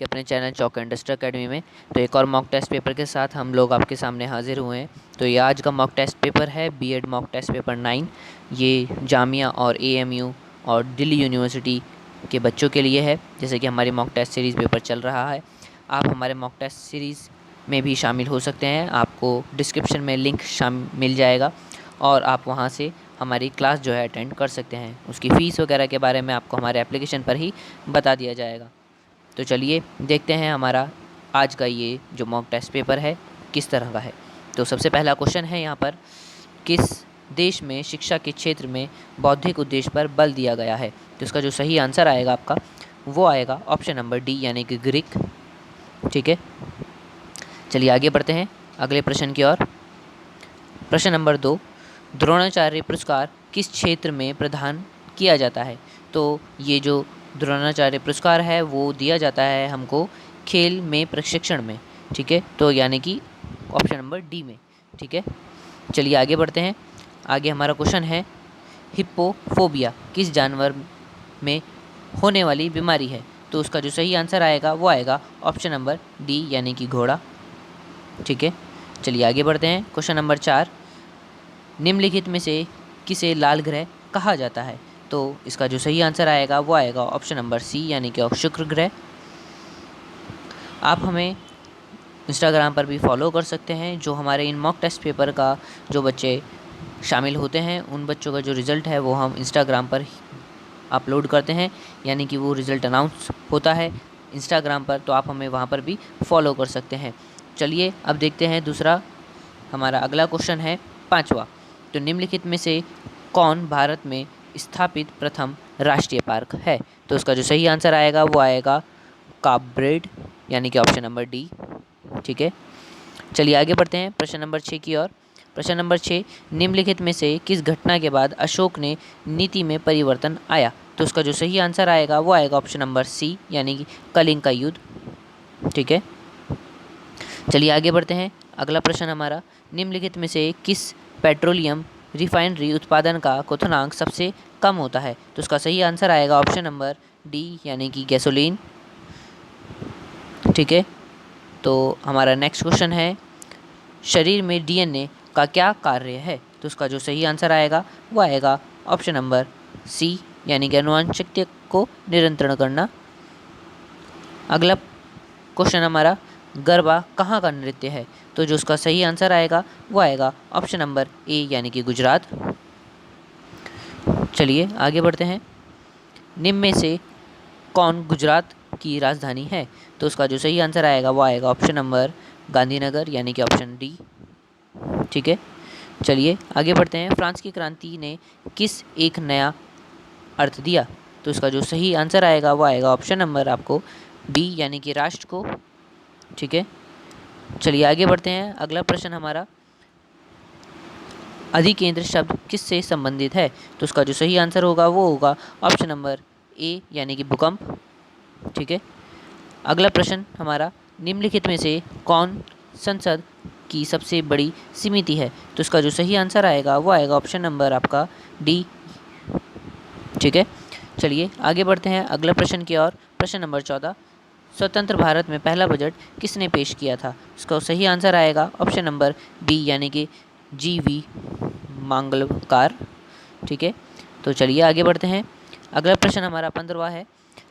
आपके अपने चैनल चौक industry academy में। तो एक और मॉक टेस्ट पेपर के साथ हम लोग आपके सामने हाजिर हुए हैं। तो ये आज का मॉक टेस्ट पेपर है बीएड मॉक टेस्ट पेपर 9। ये जामिया और एएमयू और दिल्ली यूनिवर्सिटी के बच्चों के लिए है। जैसे कि हमारी मॉक टेस्ट सीरीज़ पेपर चल रहा है, आप हमारे मॉक टेस्ट सीरीज़ में भी शामिल हो सकते हैं। आपको डिस्क्रिप्शन में लिंक मिल जाएगा और आप वहाँ से हमारी क्लास जो है अटेंड कर सकते हैं। उसकी फ़ीस वगैरह के बारे में आपको हमारे एप्लीकेशन पर ही बता दिया जाएगा। तो चलिए देखते हैं हमारा आज का ये जो मॉक टेस्ट पेपर है किस तरह का है। तो सबसे पहला क्वेश्चन है यहाँ पर, किस देश में शिक्षा के क्षेत्र में बौद्धिक उद्देश्य पर बल दिया गया है। तो इसका जो सही आंसर आएगा आपका वो आएगा ऑप्शन नंबर डी यानी कि ग्रीक। ठीक है, चलिए आगे बढ़ते हैं अगले प्रश्न की ओर। प्रश्न नंबर 2, द्रोणाचार्य पुरस्कार किस क्षेत्र में प्रदान किया जाता है। तो ये जो द्रोणाचार्य पुरस्कार है वो दिया जाता है हमको खेल में प्रशिक्षण में। ठीक है, तो यानी कि ऑप्शन नंबर डी में। ठीक है, चलिए आगे बढ़ते हैं। आगे हमारा क्वेश्चन है, हिप्पोफोबिया किस जानवर में होने वाली बीमारी है। तो उसका जो सही आंसर आएगा वो आएगा ऑप्शन नंबर डी यानी कि घोड़ा। ठीक है, चलिए आगे बढ़ते हैं। क्वेश्चन नंबर 4, निम्नलिखित में से किसे लाल ग्रह कहा जाता है। तो इसका जो सही आंसर आएगा वो आएगा ऑप्शन नंबर सी यानी कि शुक्र ग्रह। आप हमें इंस्टाग्राम पर भी फॉलो कर सकते हैं। जो हमारे इन मॉक टेस्ट पेपर का जो बच्चे शामिल होते हैं उन बच्चों का जो रिज़ल्ट है वो हम इंस्टाग्राम पर अपलोड करते हैं, यानी कि वो रिज़ल्ट अनाउंस होता है इंस्टाग्राम पर। तो आप हमें वहाँ पर भी फॉलो कर सकते हैं। चलिए अब देखते हैं दूसरा हमारा अगला क्वेश्चन है 5वां। तो निम्नलिखित में से कौन भारत में स्थापित प्रथम राष्ट्रीय पार्क है। तो उसका जो सही आंसर आएगा वो आएगा काब्रेड यानी कि ऑप्शन नंबर डी। ठीक है, चलिए आगे बढ़ते हैं प्रश्न नंबर 6 की ओर। प्रश्न नंबर 6, निम्नलिखित में से किस घटना के बाद अशोक ने नीति में परिवर्तन आया। तो उसका जो सही आंसर आएगा वो आएगा ऑप्शन नंबर सी यानी कि कलिंग का युद्ध। ठीक है, चलिए आगे बढ़ते हैं। अगला प्रश्न हमारा, निम्नलिखित में से किस पेट्रोलियम रिफाइनरी उत्पादन का क्वथनांक सबसे कम होता है। तो उसका सही आंसर आएगा ऑप्शन नंबर डी यानी कि गैसोलीन। ठीक है, तो हमारा नेक्स्ट क्वेश्चन है, शरीर में डीएनए का क्या कार्य है। तो उसका जो सही आंसर आएगा वो आएगा ऑप्शन नंबर सी यानी कि आनुवंशिकता को नियंत्रण करना। अगला क्वेश्चन हमारा, गरबा कहाँ का नृत्य है। तो जो उसका सही आंसर आएगा वो आएगा ऑप्शन नंबर ए यानी कि गुजरात। चलिए आगे बढ़ते हैं। निम्न में से कौन गुजरात की राजधानी है। तो उसका जो सही आंसर आएगा वो आएगा ऑप्शन नंबर गांधीनगर यानी कि ऑप्शन डी। ठीक है, चलिए आगे बढ़ते हैं। फ्रांस की क्रांति ने किस एक नया अर्थ दिया। तो इसका जो सही आंसर आएगा वो आएगा ऑप्शन नंबर आपको बी यानी कि राष्ट्र को। ठीक है, चलिए आगे बढ़ते हैं। अगला प्रश्न हमारा, अधिकेंद्र शब्द किससे संबंधित है। तो उसका जो सही आंसर होगा वो होगा ऑप्शन नंबर ए यानी कि भूकंप। ठीक है, अगला प्रश्न हमारा, निम्नलिखित में से कौन संसद की सबसे बड़ी समिति है। तो इसका जो सही आंसर आएगा वो आएगा ऑप्शन नंबर आपका डी। ठीक है, चलिए आगे बढ़ते हैं अगला प्रश्न की ओर। प्रश्न नंबर 14, स्वतंत्र भारत में पहला बजट किसने पेश किया था। इसका सही आंसर आएगा ऑप्शन नंबर बी यानी कि जी.वी. मांगलकार। ठीक है, तो चलिए आगे बढ़ते हैं। अगला प्रश्न हमारा 15वां है,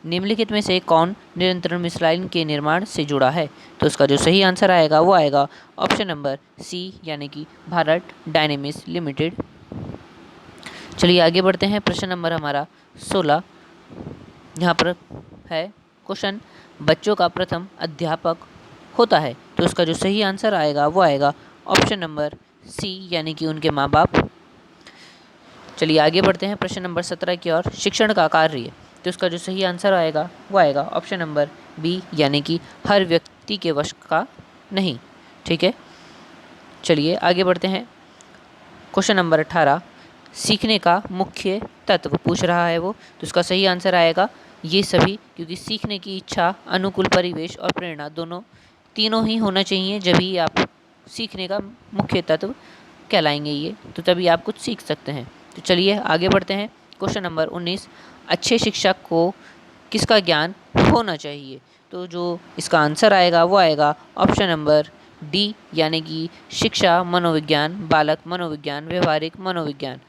निम्नलिखित में से कौन नियंत्रण मिसाइल के निर्माण से जुड़ा है। तो उसका जो सही आंसर आएगा वो आएगा ऑप्शन नंबर सी यानी कि भारत डायनेमिक्स लिमिटेड। चलिए आगे बढ़ते हैं। प्रश्न नंबर हमारा 16, यहाँ पर है क्वेश्चन, बच्चों का प्रथम अध्यापक होता है। तो उसका जो सही आंसर आएगा वो आएगा ऑप्शन नंबर सी यानी कि उनके माँ बाप। चलिए आगे बढ़ते हैं प्रश्न नंबर 17 की ओर, शिक्षण का कार्य। तो उसका जो सही आंसर आएगा वो आएगा ऑप्शन नंबर बी यानी कि हर व्यक्ति के वश का नहीं। ठीक है, चलिए आगे बढ़ते हैं। क्वेश्चन नंबर 18, सीखने का मुख्य तत्व पूछ रहा है वो। तो उसका सही आंसर आएगा ये सभी, क्योंकि सीखने की इच्छा, अनुकूल परिवेश और प्रेरणा तीनों ही होना चाहिए, जब ही आप सीखने का मुख्य तत्व कहलाएंगे ये, तो तभी आप कुछ सीख सकते हैं। तो चलिए आगे बढ़ते हैं। क्वेश्चन नंबर 19, अच्छे शिक्षक को किसका ज्ञान होना चाहिए। तो जो इसका आंसर आएगा वो आएगा ऑप्शन नंबर डी, यानी कि शिक्षा, मनोविज्ञान, बालक मनोविज्ञान, व्यवहारिक मनोविज्ञान।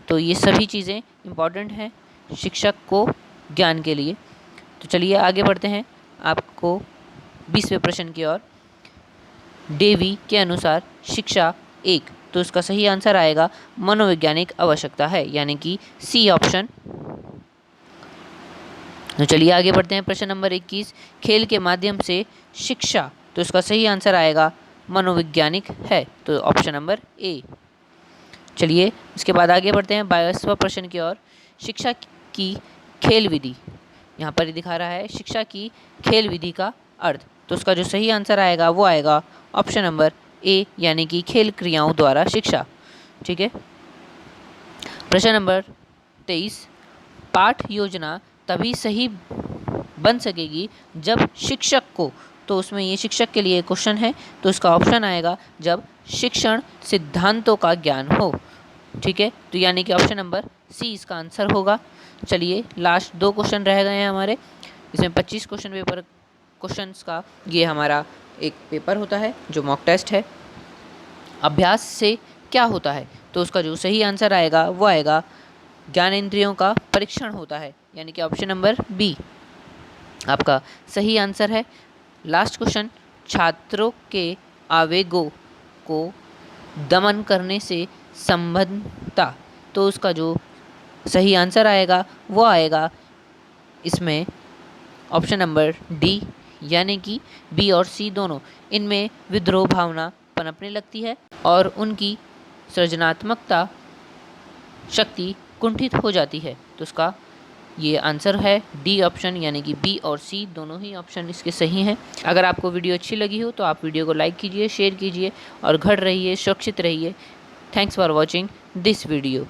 तो ये सभी चीज़ें इम्पॉर्टेंट हैं शिक्षक को ज्ञान के लिए। तो चलिए आगे बढ़ते हैं आपको 20वें प्रश्न की ओर। डेवी के अनुसार शिक्षा एक, तो इसका सही आंसर आएगा मनोवैज्ञानिक आवश्यकता है, यानी कि सी ऑप्शन। तो चलिए आगे बढ़ते हैं प्रश्न नंबर 21, खेल के माध्यम से शिक्षा, तो इसका सही आंसर आएगा मनोवैज्ञानिक है, तो ऑप्शन नंबर ए। चलिए इसके बाद आगे बढ़ते हैं 22वां प्रश्न की ओर। शिक्षा की खेल विधि, यहाँ पर ही दिखा रहा है शिक्षा की खेल विधि का अर्थ, तो उसका जो सही आंसर आएगा वो आएगा ऑप्शन नंबर ए, यानी कि खेल क्रियाओं द्वारा शिक्षा। ठीक है। प्रश्न नंबर 23, पाठ योजना तभी सही बन सकेगी जब शिक्षक को, तो उसमें ये शिक्षक के लिए क्वेश्चन है, तो इसका ऑप्शन आएगा जब शिक्षण सिद्धांतों का ज्ञान हो। ठीक है, तो यानी कि ऑप्शन नंबर सी इसका आंसर होगा। चलिए लास्ट 2 क्वेश्चन रह गए हैं हमारे, इसमें 25 क्वेश्चंस का ये हमारा एक पेपर होता है जो मॉक टेस्ट है। अभ्यास से क्या होता है, तो उसका जो सही आंसर आएगा वो आएगा ज्ञानेंद्रियों का परीक्षण होता है, यानी कि ऑप्शन नंबर बी आपका सही आंसर है। लास्ट क्वेश्चन, छात्रों के आवेगों को दमन करने से संबंधता, तो उसका जो सही आंसर आएगा वो आएगा इसमें ऑप्शन नंबर डी, यानी कि बी और सी दोनों, इनमें विद्रोह भावना पनपने लगती है और उनकी सृजनात्मकता शक्ति कुंठित हो जाती है। तो उसका ये आंसर है डी ऑप्शन, यानी कि बी और सी दोनों ही ऑप्शन इसके सही हैं। अगर आपको वीडियो अच्छी लगी हो तो आप वीडियो को लाइक कीजिए, शेयर कीजिए और घर रहिए, सुरक्षित रहिए। Thanks for watching this video.